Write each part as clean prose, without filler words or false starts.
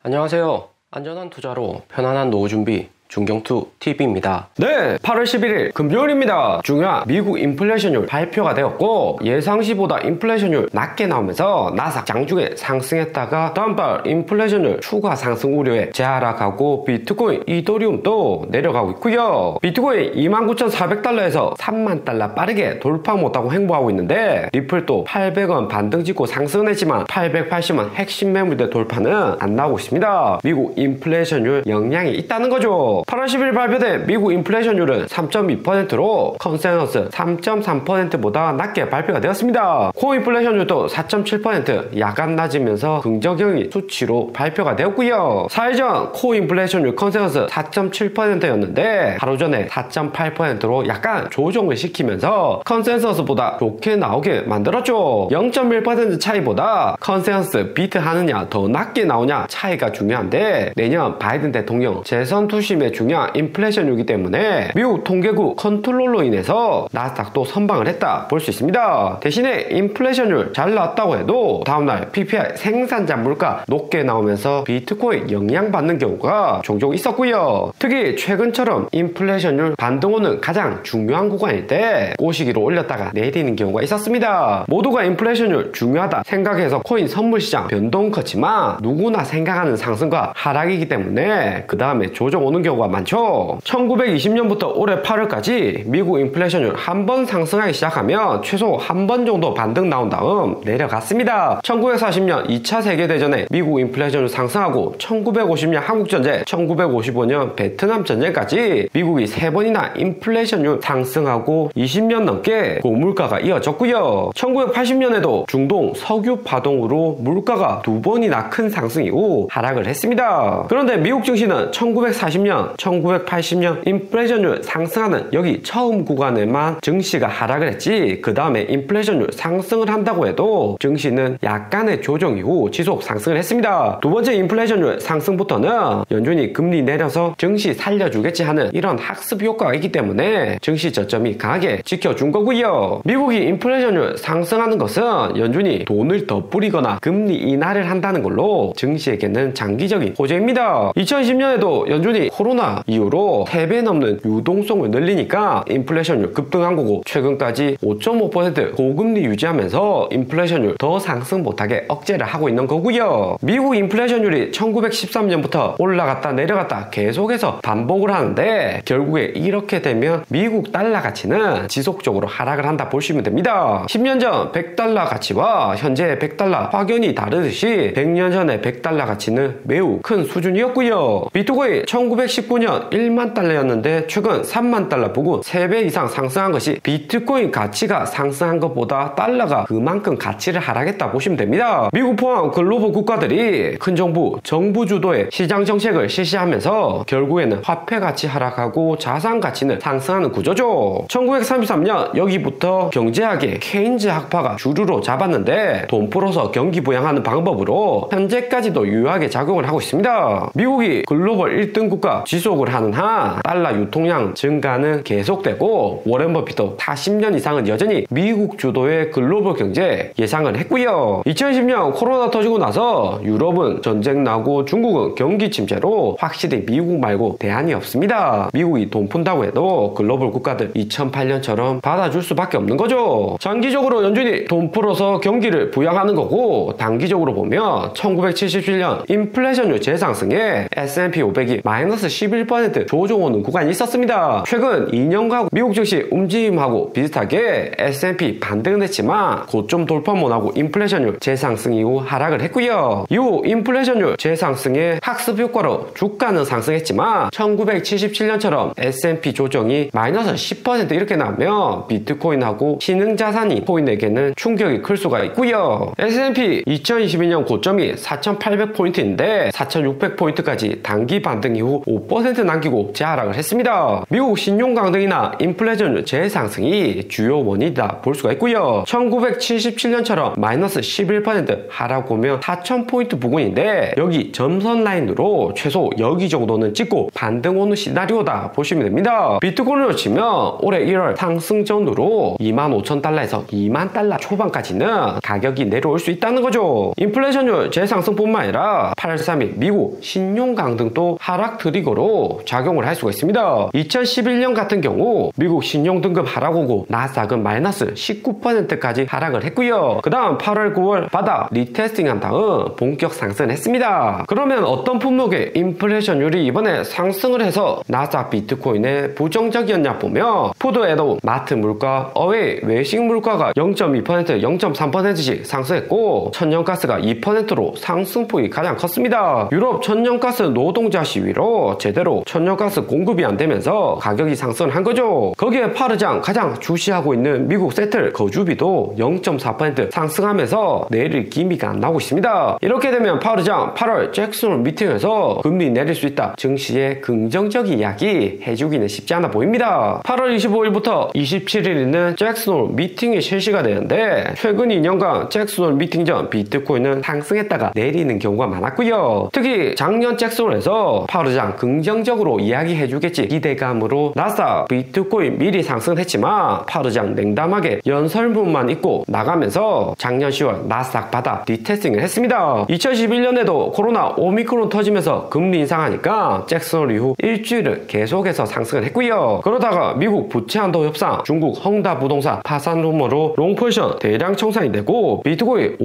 안녕하세요. 안전한 투자로 편안한 노후 준비 중경투TV입니다. 네, 8월 11일 금요일입니다. 중요한 미국 인플레이션율 발표가 되었고 예상시보다 인플레이션율 낮게 나오면서 나스닥 장중에 상승했다가 다음달 인플레이션율 추가 상승 우려에 재하락하고 비트코인, 이더리움도 내려가고 있고요. 비트코인 29,400달러에서 3만 달러 빠르게 돌파 못하고 행보하고 있는데 리플도 800원 반등 찍고 상승은 했지만 880원 핵심 매물대 돌파는 안 나오고 있습니다. 미국 인플레이션율 영향이 있다는 거죠. 8월 10일 발표된 미국 인플레이션율은 3.2%로 컨센서스 3.3%보다 낮게 발표가 되었습니다. 코어 인플레이션율도 4.7% 약간 낮으면서 긍정적인 수치로 발표가 되었고요. 4일 전 코어 인플레이션율 컨센서스 4.7%였는데 하루 전에 4.8%로 약간 조정을 시키면서 컨센서스보다 좋게 나오게 만들었죠. 0.1% 차이보다 컨센서스 비트하느냐 더 낮게 나오냐 차이가 중요한데 내년 바이든 대통령 재선 투심에 중요한 인플레이션이기 때문에 미국 통계국 컨트롤로 인해서 나스닥도 선방을 했다 볼 수 있습니다. 대신에 인플레이션율 잘 나왔다고 해도 다음날 PPI 생산자 물가 높게 나오면서 비트코인 영향받는 경우가 종종 있었고요. 특히 최근처럼 인플레이션율 반등 오는 가장 중요한 구간일 때 꼬시기로 올렸다가 내리는 경우가 있었습니다. 모두가 인플레이션율 중요하다 생각해서 코인 선물시장 변동 컸지만 누구나 생각하는 상승과 하락이기 때문에 그 다음에 조정 오는 경우가 많죠. 1920년부터 올해 8월까지 미국 인플레이션율 한 번 상승하기 시작하면 최소 한 번 정도 반등 나온 다음 내려갔습니다. 1940년 2차 세계대전에 미국 인플레이션율 상승하고 1950년 한국전쟁, 1955년 베트남 전쟁까지 미국이 3번이나 인플레이션율 상승하고 20년 넘게 고물가가 이어졌고요. 1980년에도 중동 석유 파동으로 물가가 2번이나 큰 상승 이후 하락을 했습니다. 그런데 미국 증시는 1940년, 1980년 인플레이션율 상승하는 여기 처음 구간에만 증시가 하락을 했지 그 다음에 인플레이션율 상승을 한다고 해도 증시는 약간의 조정 이후 지속 상승을 했습니다. 두 번째 인플레이션율 상승부터는 연준이 금리 내려서 증시 살려주겠지 하는 이런 학습 효과가 있기 때문에 증시 저점이 강하게 지켜준 거고요. 미국이 인플레이션율 상승하는 것은 연준이 돈을 더 뿌리거나 금리 인하를 한다는 걸로 증시에게는 장기적인 호재입니다. 2010년에도 연준이 코로나 이후로 3배 넘는 유동성을 늘리니까 인플레이션율 급등한 거고 최근까지 5.5% 고금리 유지하면서 인플레이션율 더 상승 못하게 억제를 하고 있는 거고요. 미국 인플레이션율이 1913년부터 올라갔다 내려갔다 계속해서 반복을 하는데 결국에 이렇게 되면 미국 달러 가치는 지속적으로 하락을 한다 보시면 됩니다. 10년 전 100달러 가치와 현재의 100달러 확연히 다르듯이 100년 전의 100달러 가치는 매우 큰 수준이었고요. 비트코인 1919년 1만 달러였는데 최근 3만 달러 부근 3배 이상 상승한 것이 비트코인 가치가 상승한 것보다 달러가 그만큼 가치를 하락했다 보시면 됩니다. 미국 포함 글로벌 국가들이 큰 정부 주도의 시장 정책을 실시하면서 결국에는 화폐 가치 하락하고 자산 가치는 상승하는 구조죠. 1933년 여기부터 경제학의 케인즈 학파가 주류로 잡았는데 돈 풀어서 경기 부양하는 방법으로 현재까지도 유효하게 작용을 하고 있습니다. 미국이 글로벌 1등 국가 지속을 하는 한 달러 유통량 증가는 계속되고 워렌 버핏도 40년 이상은 여전히 미국 주도의 글로벌 경제 예상을 했고요. 2010년 코로나 터지고 나서 유럽은 전쟁 나고 중국은 경기 침체로 확실히 미국 말고 대안이 없습니다. 미국이 돈 푼다고 해도 글로벌 국가들 2008년처럼 받아줄 수밖에 없는 거죠. 장기적으로 연준이 돈 풀어서 경기를 부양하는 거고 단기적으로 보면 1977년 인플레이션율 재상승에 S&P 500이 마이너스 11% 조정 오는 구간이 있었습니다. 최근 2년간 미국 증시 움직임하고 비슷하게 S&P 반등은 했지만 고점 돌파 못하고 인플레이션율 재상승 이후 하락을 했고요. 이후 인플레이션율 재상승의 학습 효과로 주가는 상승했지만 1977년처럼 S&P 조정이 마이너스 10% 이렇게 나오면 비트코인하고 신흥자산이 코인에게는 충격이 클 수가 있고요. S&P 2022년 고점이 4,800포인트인데 4,600포인트까지 단기 반등 이후 5% 남기고 재하락을 했습니다. 미국 신용 강등이나 인플레이션 재상승이 주요 원인이다 볼 수가 있고요. 1977년처럼 마이너스 11% 하락 보면 4,000포인트 부근인데 여기 점선 라인으로 최소 여기 정도는 찍고 반등 오는 시나리오다 보시면 됩니다. 비트코인으로 치면 올해 1월 상승 전후로 25,000달러에서 2만 달러 초반까지는 가격이 내려올 수 있다는 거죠. 인플레이션율 재상승뿐만 아니라 8.3일 미국 신용 강등도 하락 트리거로 작용을 할 수가 있습니다. 2011년 같은 경우 미국 신용 등급 하락오고 나스닥은 마이너스 19%까지 하락을 했고요. 그 다음 8월 9월 바닥 리테스팅한 다음 본격 상승했습니다. 그러면 어떤 품목의 인플레이션율이 이번에 상승을 해서 나스닥 비트코인에 부정적이었냐 보면 푸드에도 마트 물가, 어웨이 외식 물가가 0.2%, 0.3%씩 상승했고 천연가스가 2%로 상승폭이 가장 컸습니다. 유럽 천연가스 노동자 시위로 제대로 천연가스 공급이 안 되면서 가격이 상승을 한 거죠. 거기에 파르장 가장 주시하고 있는 미국 세틀 거주비도 0.4% 상승하면서 내릴 기미가 안 나오고 있습니다. 이렇게 되면 파르장 8월 잭슨홀 미팅에서 금리 내릴 수 있다 증시에 긍정적인 이야기 해주기는 쉽지 않아 보입니다. 8월 25일부터 27일에는 잭슨홀 미팅이 실시가 되는데 최근 2년간 잭슨홀 미팅 전 비트코인은 상승했다가 내리는 경우가 많았고요. 특히 작년 잭슨홀에서 파르장 긍정적으로 이야기해주겠지 기대감으로 나스닥 비트코인 미리 상승했지만 파르장 냉담하게 연설문만 있고 나가면서 작년 10월 나스닥 바닥 리테스팅을 했습니다. 2011년에도 코로나 오미크론 터지면서 금리 인상하니까 잭슨홀 이후 일주일을 계속해서 상승을 했고요. 그러다가 미국 부채 한도 협상, 중국 헝다 부동산 파산 루머로 롱포지션 대량 청산이 되고 비트코인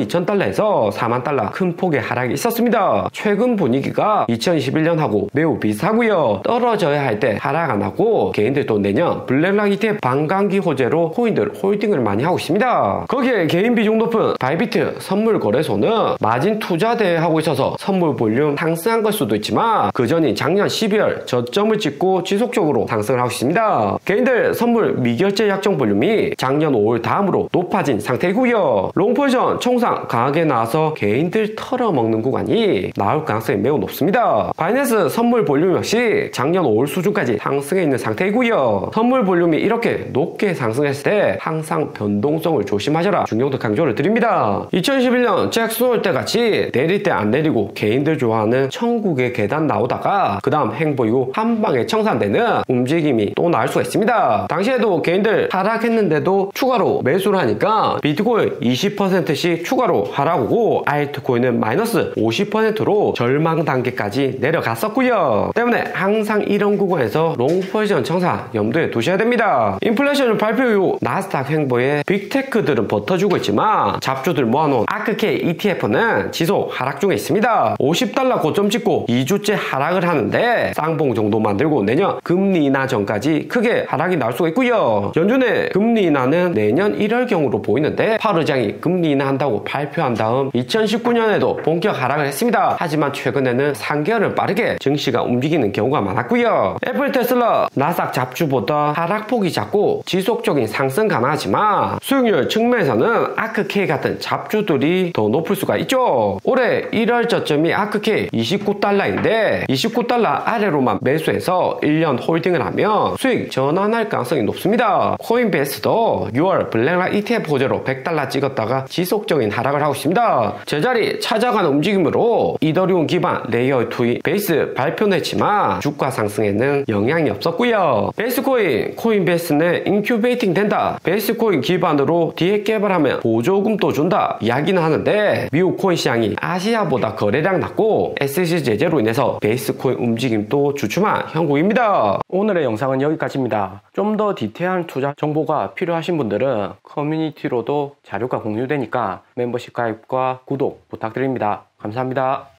52,000달러에서 4만 달러 큰 폭의 하락이 있었습니다. 최근 분위기가 2021년하고 매우 비슷하고요. 떨어져야 할 때 하락 안 하고 개인들도 내년 블랙락 ETF 반감기 호재로 코인들 홀딩을 많이 하고 있습니다. 거기에 개인 비중 높은 바이비트 선물 거래소는 마진 투자 대회 하고 있어서 선물 볼륨 상승한 걸 수도 있지만 그 전인 작년 12월 저점을 찍고 지속적으로 상승을 하고 있습니다. 개인들 선물 미결제 약정 볼륨이 작년 5월 다음으로 높아진 상태이고요. 롱포지션 총상 강하게 나와서 개인들 털어먹는 구간이 나올 가능성이 매우 높습니다. 바이낸스 선물 볼륨 역시 작년 5월 수준까지 상승해 있는 상태이고요. 선물 볼륨이 이렇게 높게 상승했을 때 항상 변동성을 조심하셔라 중요도 강조를 드립니다. 2021년 잭슨홀 때 같이 내릴 때 안 내리고 개인들 좋아하는 천국의 계단 나오다가 그 다음 행보이고 한방에 청산되는 움직임이 또 나올 수가 있습니다. 당시에도 개인들 하락했는데도 추가로 매수를 하니까 비트코인 20%씩 추가로 하락오고 알트코인은 마이너스 50%로 절망 단계까지 내려갔었고요. 때문에 항상 이런 구간에서 롱포지션 청산 염두에 두셔야 됩니다. 인플레이션 발표 이후 나스닥 행보에 빅테크들은 버텨주고 있지만 잡주들 모아놓은 아크K ETF는 지속 하락 중에 있습니다. 50달러 고점 찍고 2주째 하락을 하는데 쌍봉 정도 만들고 내년 금리 인하 전까지 크게 하락이 나올 수가 있고요. 연준의 금리 인하는 내년 1월경으로 보이는데 파르장이 금리 인하한다고 발표한 다음 2019년에도 본격 하락을 했습니다. 하지만 최근에는 3개월을 빠르게 증시가 움직이는 경우가 많았고요. 애플, 테슬라, 나스닥 잡주보다 하락폭이 작고 지속적인 상승 가능하지만 수익률 측면에서는 아크K 같은 잡주들이 더 높을 수가 있죠. 올해 1월 저점이 아크K 29달러인데 29달러 아래로만 매수해서 1년 홀딩을 하면 수익 전환할 가능성이 높습니다. 코인베이스도 6월 블랙락 ETF 호재로 100달러 찍었다가 지속적인 하락을 하고 있습니다. 제자리 찾아가는 움직임으로 이더리움 기반 레이어 2의 베이스 발표는 했지만 주가 상승에는 영향이 없었고요. 베이스코인, 코인베이스는 인큐베이팅 된다. 베이스코인 기반으로 디액 개발하면 보조금도 준다. 이야기는 하는데 미국 코인 시장이 아시아보다 거래량 낮고 SEC 제재로 인해서 베이스코인 움직임도 주춤한 형국입니다. 오늘의 영상은 여기까지입니다. 좀 더 디테일한 투자 정보가 필요하신 분들은 커뮤니티로도 자료가 공유되니까 멤버십 가입과 구독 부탁드립니다. 감사합니다.